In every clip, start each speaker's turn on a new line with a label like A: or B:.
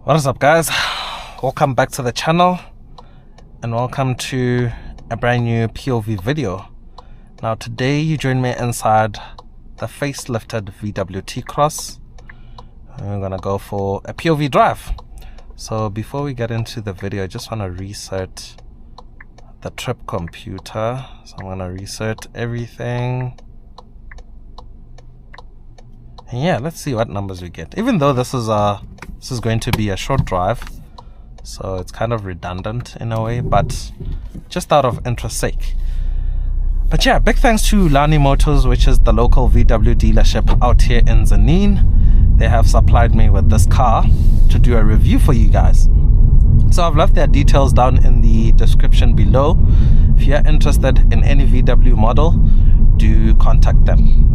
A: What is up, guys? Welcome back to the channel and welcome to a brand new POV video. Now today you join me inside the facelifted VW T-Cross. We're gonna go for a POV drive. So before we get into the video, I just want to reset the trip computer. So I'm gonna reset everything. And yeah, let's see what numbers we get. Even though this is going to be a short drive, so it's kind of redundant in a way, but just out of interest sake. But yeah, big thanks to Lannie Motors, which is the local VW dealership out here in Zanin. They have supplied me with this car to do a review for you guys. So I've left their details down in the description below. If you're interested in any VW model, do contact them.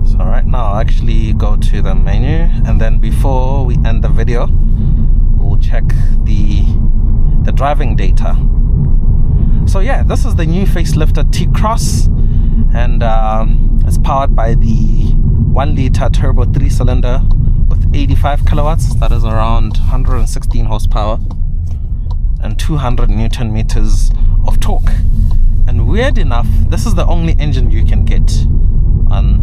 A: So right now I'll actually go to the menu, and then before we end the video, we'll check the driving data. So yeah, this is the new facelifted T-Cross, and it's powered by the 1-liter turbo 3-cylinder with 85 kilowatts. That is around 116 horsepower and 200 Newton meters of torque. And weird enough, this is the only engine you can get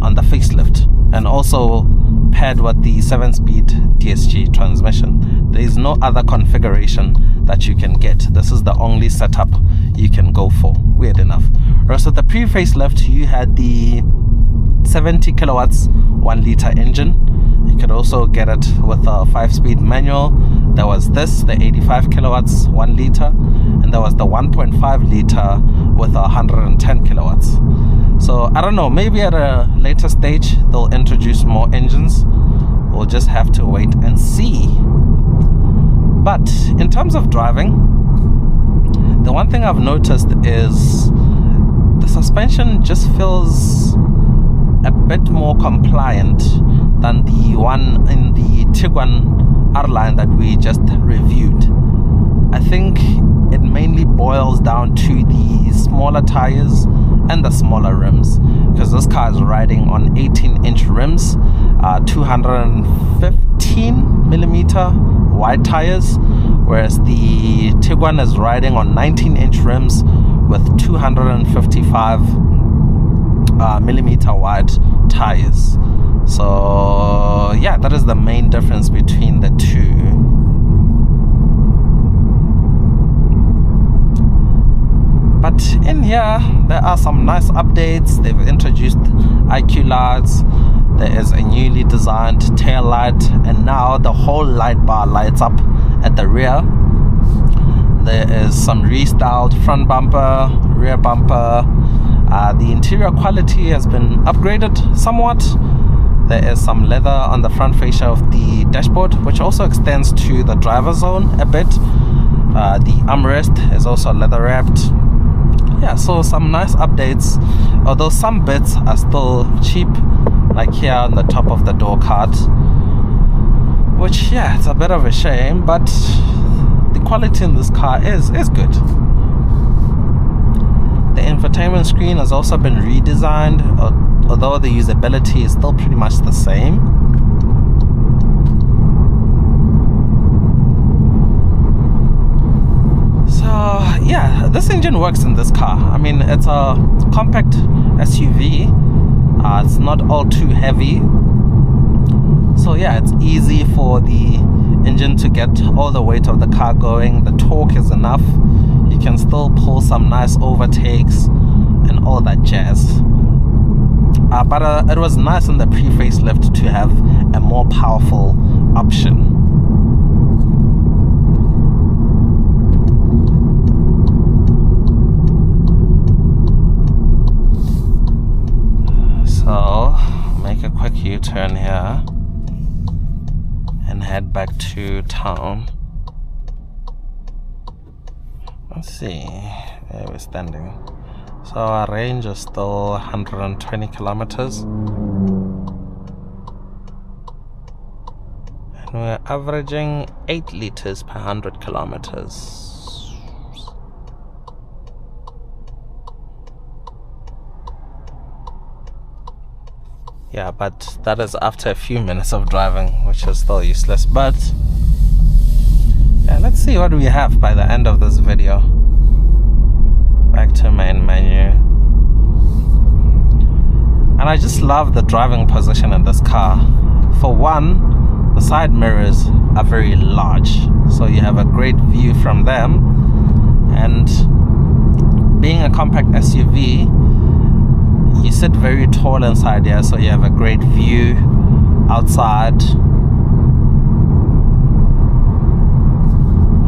A: on the facelift, and also paired with the 7-speed DSG transmission. There is no other configuration that you can get. This is the only setup you can go for, weird enough. Whereas with the pre-facelift, you had the 70 kilowatts 1-liter engine. You could also get it with a 5-speed manual. There was this, the 85 kilowatts 1-liter, and there was the 1.5 liter with 110 kilowatts. So I don't know, maybe at a later stage they'll introduce more engines. We'll just have to wait and see. But in terms of driving, the one thing I've noticed is the suspension just feels a bit more compliant than the one in the Tiguan R-Line that we just reviewed. I think it mainly boils down to the smaller tires and the smaller rims, because this car is riding on 18-inch rims, 215 millimeter wide tires, whereas the Tiguan is riding on 19-inch rims with 255 millimeter wide tires. So yeah, that is the main difference between the two. But in here, there are some nice updates. They've introduced IQ lights. There is a newly designed tail light, and now the whole light bar lights up at the rear. There is some restyled front bumper, rear bumper. The interior quality has been upgraded somewhat. There is some leather on the front fascia of the dashboard, which also extends to the driver zone a bit. The armrest is also leather wrapped. Yeah, so some nice updates, although some bits are still cheap, like here on the top of the door card, which, yeah, it's a bit of a shame, but the quality in this car is good. The infotainment screen has also been redesigned, although the usability is still pretty much the same. Yeah, this engine works in this car. I mean, it's a compact SUV. It's not all too heavy. So yeah, it's easy for the engine to get all the weight of the car going. The torque is enough. You can still pull some nice overtakes and all that jazz. But it was nice in the pre-facelift to have a more powerful option. So make a quick U-turn here and head back to town. Let's see where we're standing. So our range is still 120 kilometers, and we're averaging 8 liters per 100 kilometers. Yeah, but that is after a few minutes of driving, which is still useless. But yeah, let's see what we have by the end of this video. Back to main menu. And I just love the driving position in this car. For one, the side mirrors are very large, so you have a great view from them. And being a compact SUV, you sit very tall inside here, so you have a great view outside.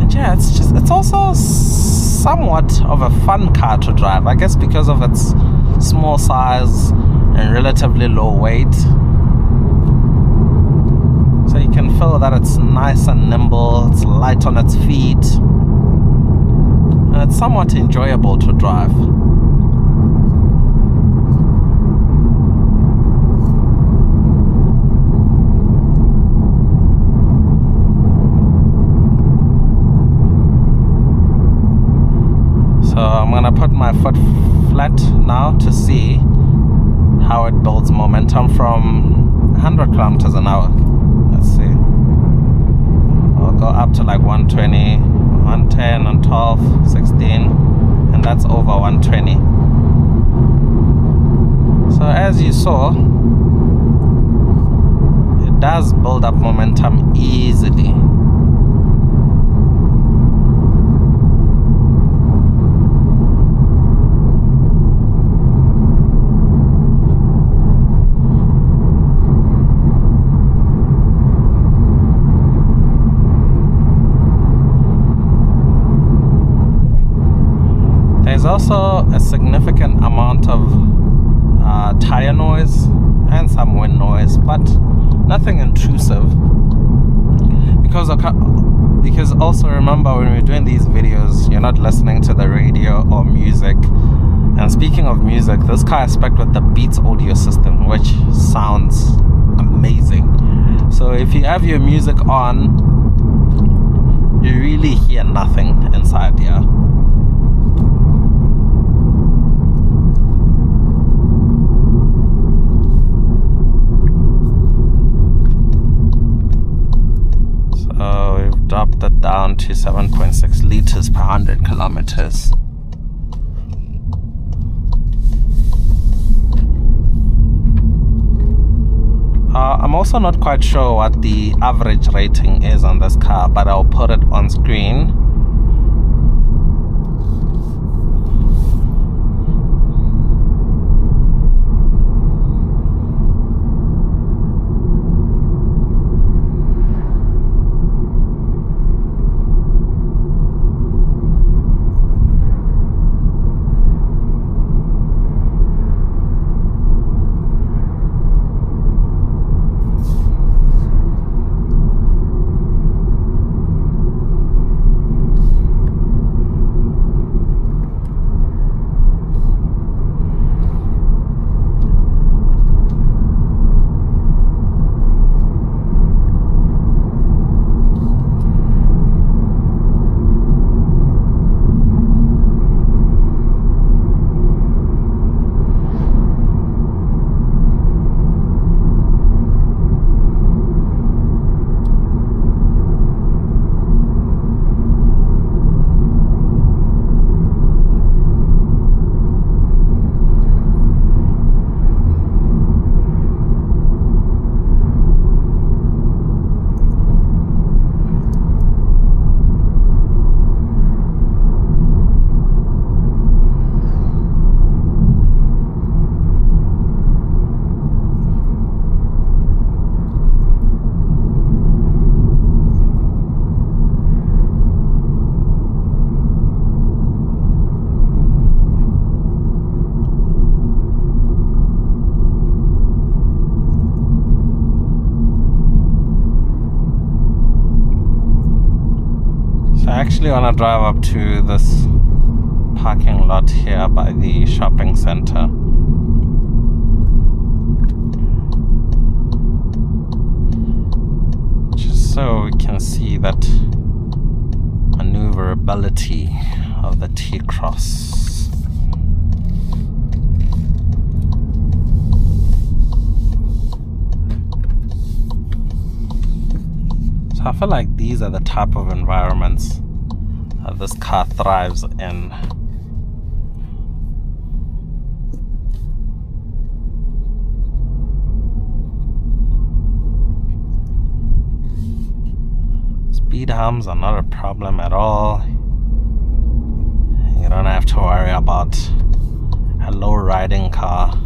A: And yeah, it's also somewhat of a fun car to drive, I guess, because of its small size and relatively low weight. So you can feel that it's nice and nimble, it's light on its feet, and it's somewhat enjoyable to drive. So I'm gonna put my foot flat now to see how it builds momentum from 100 kilometers an hour. Let's see. I'll go up to like 120, 110, and 12, 16, and that's over 120. So as you saw, it does build up momentum easily. There's also a significant amount of tire noise and some wind noise, but nothing intrusive. Because also remember, when we're doing these videos, you're not listening to the radio or music. And speaking of music, this car is spec'd with the Beats audio system, which sounds amazing. So if you have your music on, you really hear nothing inside here. We've dropped it down to 7.6 liters per 100 kilometers. I'm also not quite sure what the average rating is on this car, but I'll put it on screen. I actually want to drive up to this parking lot here by the shopping center. Just so we can see that maneuverability of the T-Cross. So I feel like these are the type of environments that this car thrives in. Speed humps are not a problem at all. You don't have to worry about a low riding car.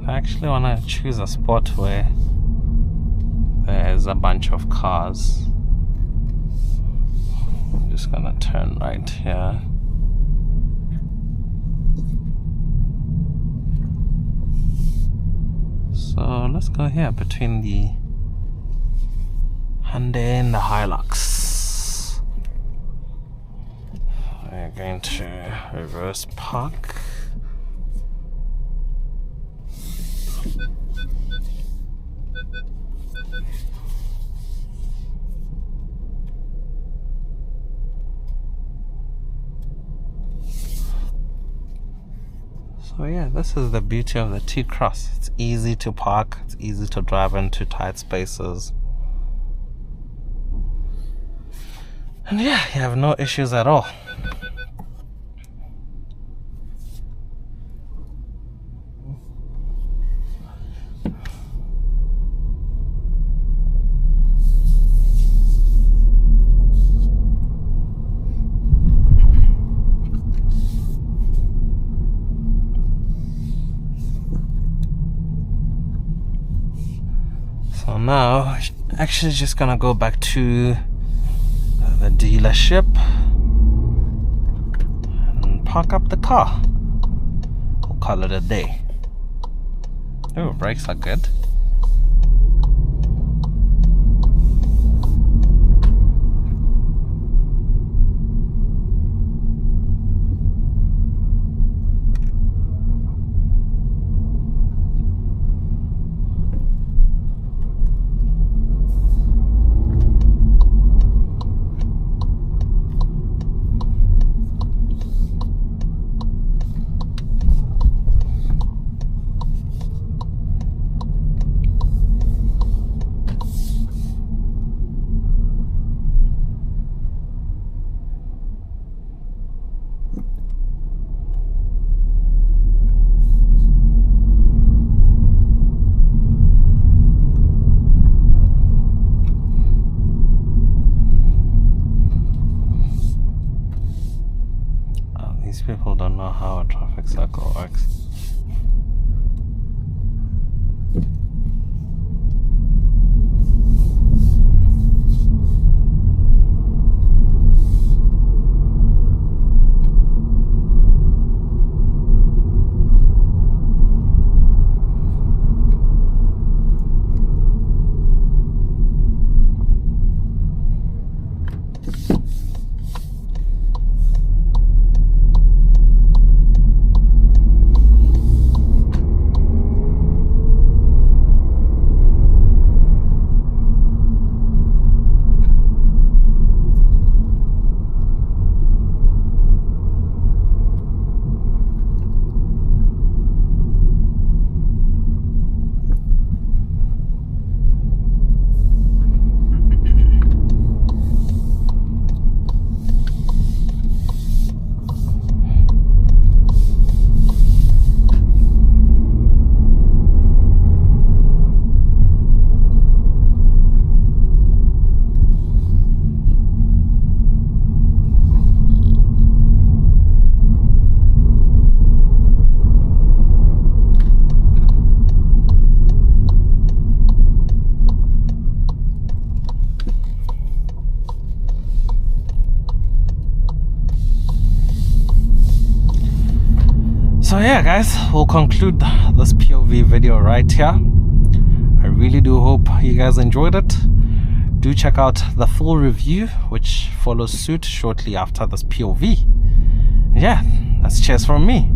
A: I actually want to choose a spot where there's a bunch of cars. I'm just gonna turn right here. So let's go here between the Hyundai and the Hilux. We're going to reverse park. So yeah, this is the beauty of the T-Cross. It's easy to park, it's easy to drive into tight spaces. And yeah, you have no issues at all. So now, actually just gonna go back to the dealership and park up the car. We'll call it a day. Oh, brakes are good. These people don't know how a traffic circle works. So yeah guys, we'll conclude this POV video right here. I really do hope you guys enjoyed it. Do check out the full review which follows suit shortly after this POV. Yeah, that's cheers from me.